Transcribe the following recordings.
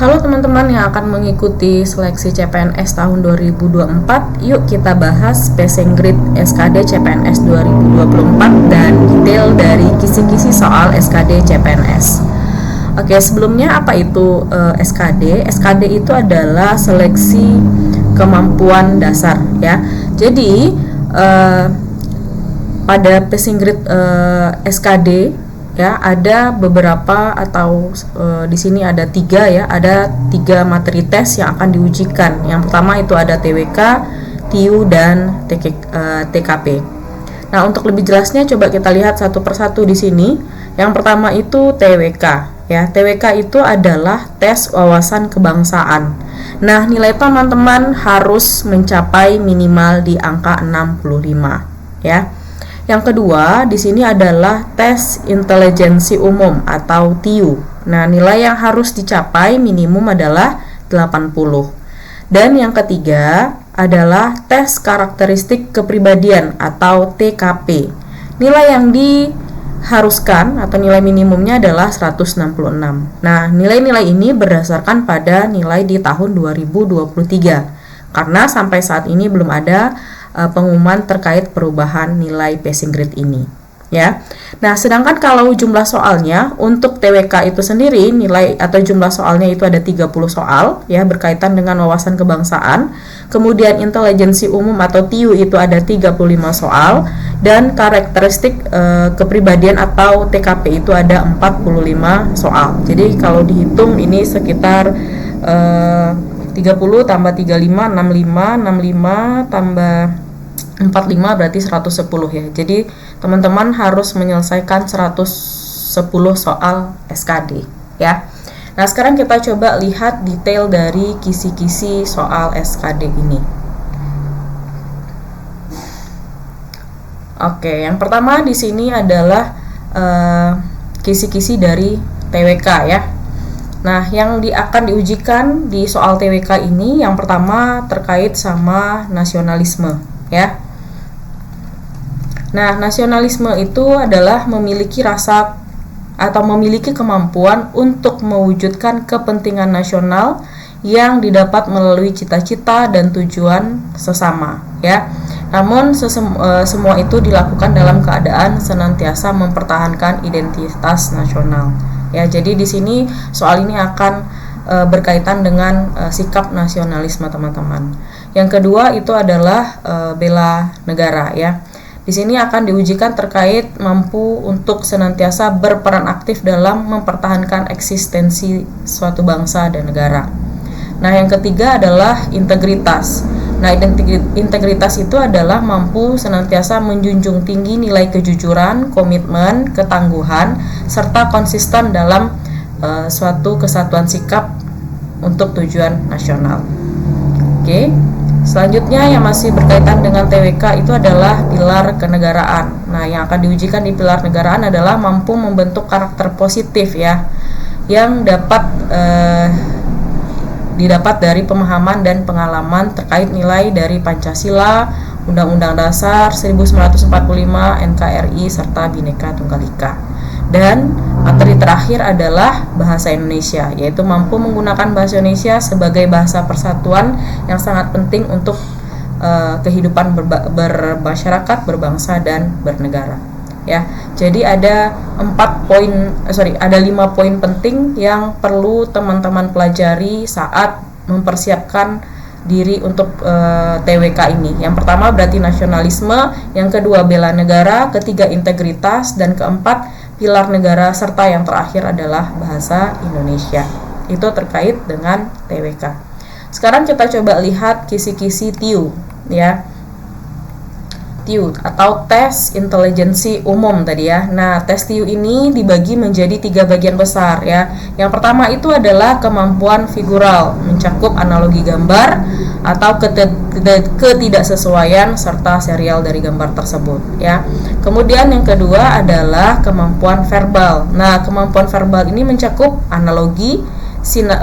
Halo teman-teman yang akan mengikuti seleksi CPNS tahun 2024. Yuk kita bahas passing grade SKD CPNS 2024 dan detail dari kisi-kisi soal SKD CPNS. Oke, sebelumnya apa itu SKD? SKD itu adalah seleksi kemampuan dasar ya. Jadi pada passing grade SKD ya, ada beberapa atau di sini ada 3 ya, ada 3 materi tes yang akan diujikan. Yang pertama itu ada TWK, TIU dan TKP. Nah, untuk lebih jelasnya coba kita lihat satu persatu di sini. Yang pertama itu TWK ya. TWK itu adalah tes wawasan kebangsaan. Nah, nilai teman-teman harus mencapai minimal di angka 65 ya. Yang kedua, di sini adalah tes intelijensi umum atau TIU. Nah, nilai yang harus dicapai minimum adalah 80. Dan yang ketiga adalah tes karakteristik kepribadian atau TKP. Nilai yang diharuskan atau nilai minimumnya adalah 166. Nah, nilai-nilai ini berdasarkan pada nilai di tahun 2023. Karena sampai saat ini belum ada pengumuman terkait perubahan nilai passing grade ini ya. Nah, sedangkan kalau jumlah soalnya untuk TWK itu sendiri nilai atau jumlah soalnya itu ada 30 soal ya, berkaitan dengan wawasan kebangsaan. Kemudian intelijensi umum atau TIU itu ada 35 soal dan karakteristik kepribadian atau TKP itu ada 45 soal. Jadi kalau dihitung ini sekitar 30 tambah 35, 65 tambah 45 berarti 110 ya. Jadi teman-teman harus menyelesaikan 110 soal SKD ya. Nah, sekarang kita coba lihat detail dari kisi-kisi soal SKD ini. Oke, yang pertama di sini adalah kisi-kisi dari TWK ya. Nah, yang akan diujikan di soal TWK ini yang pertama terkait sama nasionalisme ya. Nah, nasionalisme itu adalah memiliki rasa atau memiliki kemampuan untuk mewujudkan kepentingan nasional yang didapat melalui cita-cita dan tujuan sesama ya. Namun semua itu dilakukan dalam keadaan senantiasa mempertahankan identitas nasional. Ya, jadi di sini soal ini akan berkaitan dengan sikap nasionalisme teman-teman. Yang kedua itu adalah bela negara ya. Di sini akan diujikan terkait mampu untuk senantiasa berperan aktif dalam mempertahankan eksistensi suatu bangsa dan negara. Nah, yang ketiga adalah integritas. Nah, integritas itu adalah mampu senantiasa menjunjung tinggi nilai kejujuran, komitmen, ketangguhan, serta konsisten dalam suatu kesatuan sikap untuk tujuan nasional. Oke, selanjutnya yang masih berkaitan dengan TWK itu adalah pilar kenegaraan. Nah, yang akan diujikan di pilar kenegaraan adalah mampu membentuk karakter positif ya, yang didapat dari pemahaman dan pengalaman terkait nilai dari Pancasila, Undang-Undang Dasar 1945, NKRI, serta Bhinneka Tunggal Ika. Dan materi terakhir adalah bahasa Indonesia, yaitu mampu menggunakan bahasa Indonesia sebagai bahasa persatuan yang sangat penting untuk kehidupan bermasyarakat, berbangsa, dan bernegara. Ya, jadi ada 5 poin penting yang perlu teman-teman pelajari saat mempersiapkan diri untuk TWK ini. Yang pertama berarti nasionalisme, yang kedua bela negara, ketiga integritas, dan keempat pilar negara, serta yang terakhir adalah bahasa Indonesia. Itu terkait dengan TWK. Sekarang kita coba lihat kisi-kisi TIU ya. TIU atau tes intelijensi umum tadi ya. Nah, tes TIU ini dibagi menjadi 3 bagian besar ya. Yang pertama itu adalah kemampuan figural, mencakup analogi gambar atau ketidaksesuaian serta serial dari gambar tersebut ya. Kemudian yang kedua adalah kemampuan verbal. Nah, kemampuan verbal ini mencakup analogi,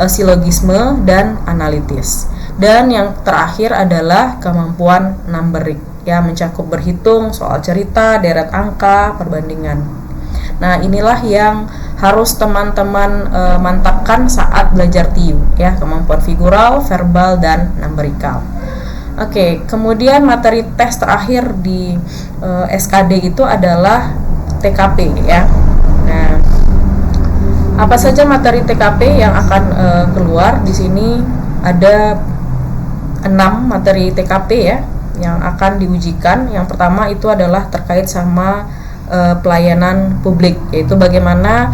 silogisme, dan analitis. Dan yang terakhir adalah kemampuan numbering ya, mencakup berhitung, soal cerita, deret angka, perbandingan. Nah, inilah yang harus teman-teman mantapkan saat belajar TIU ya, kemampuan figural, verbal, dan numerical. Oke, kemudian materi tes terakhir di SKD itu adalah TKP ya. Nah, apa saja materi TKP yang akan keluar di sini? Ada 6 materi TKP ya yang akan diujikan. Yang pertama itu adalah terkait sama pelayanan publik, yaitu bagaimana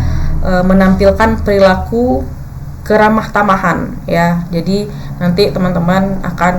menampilkan perilaku keramah tamahan ya. Jadi nanti teman-teman akan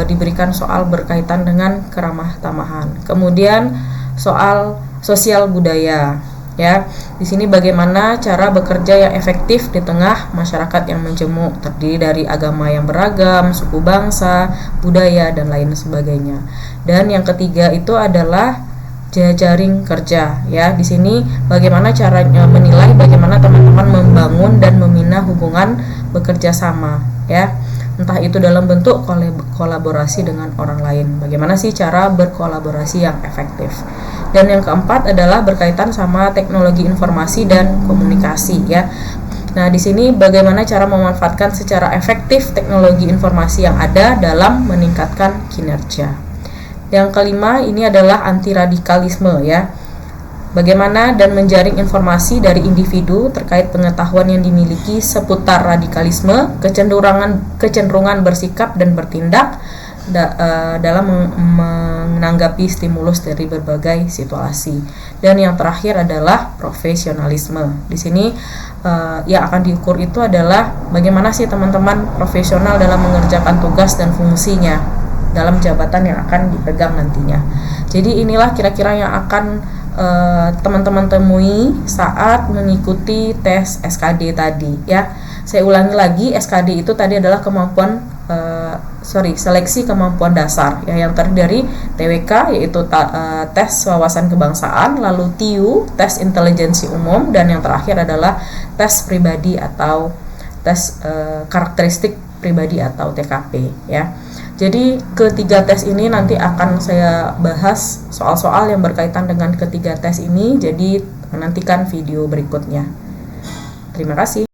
diberikan soal berkaitan dengan keramah tamahan. Kemudian soal sosial budaya ya. Di sini bagaimana cara bekerja yang efektif di tengah masyarakat yang menjemuk, terdiri dari agama yang beragam, suku bangsa, budaya, dan lain sebagainya. Dan yang ketiga itu adalah jejaring kerja ya. Di sini bagaimana caranya menilai bagaimana teman-teman membangun dan membina hubungan bekerja sama ya, entah itu dalam bentuk kolaborasi dengan orang lain. Bagaimana sih cara berkolaborasi yang efektif. Dan yang keempat adalah berkaitan sama teknologi informasi dan komunikasi ya. Nah, di sini bagaimana cara memanfaatkan secara efektif teknologi informasi yang ada dalam meningkatkan kinerja. Yang kelima ini adalah anti radikalisme ya. Bagaimana dan menjaring informasi dari individu terkait pengetahuan yang dimiliki seputar radikalisme, kecenderungan bersikap dan bertindak dalam menanggapi stimulus dari berbagai situasi. Dan yang terakhir adalah profesionalisme. Di sini yang akan diukur itu adalah bagaimana sih teman-teman profesional dalam mengerjakan tugas dan fungsinya dalam jabatan yang akan dipegang nantinya. Jadi inilah kira-kira yang akan teman-teman temui saat mengikuti tes SKD tadi ya. Saya ulangi lagi, SKD itu tadi adalah seleksi kemampuan dasar ya, yang terdiri dari TWK yaitu tes wawasan kebangsaan, lalu TIU tes intelijensi umum, dan yang terakhir adalah tes pribadi atau tes karakteristik pribadi atau TKP ya. Jadi ketiga tes ini nanti akan saya bahas soal-soal yang berkaitan dengan ketiga tes ini. Jadi nantikan video berikutnya. Terima kasih.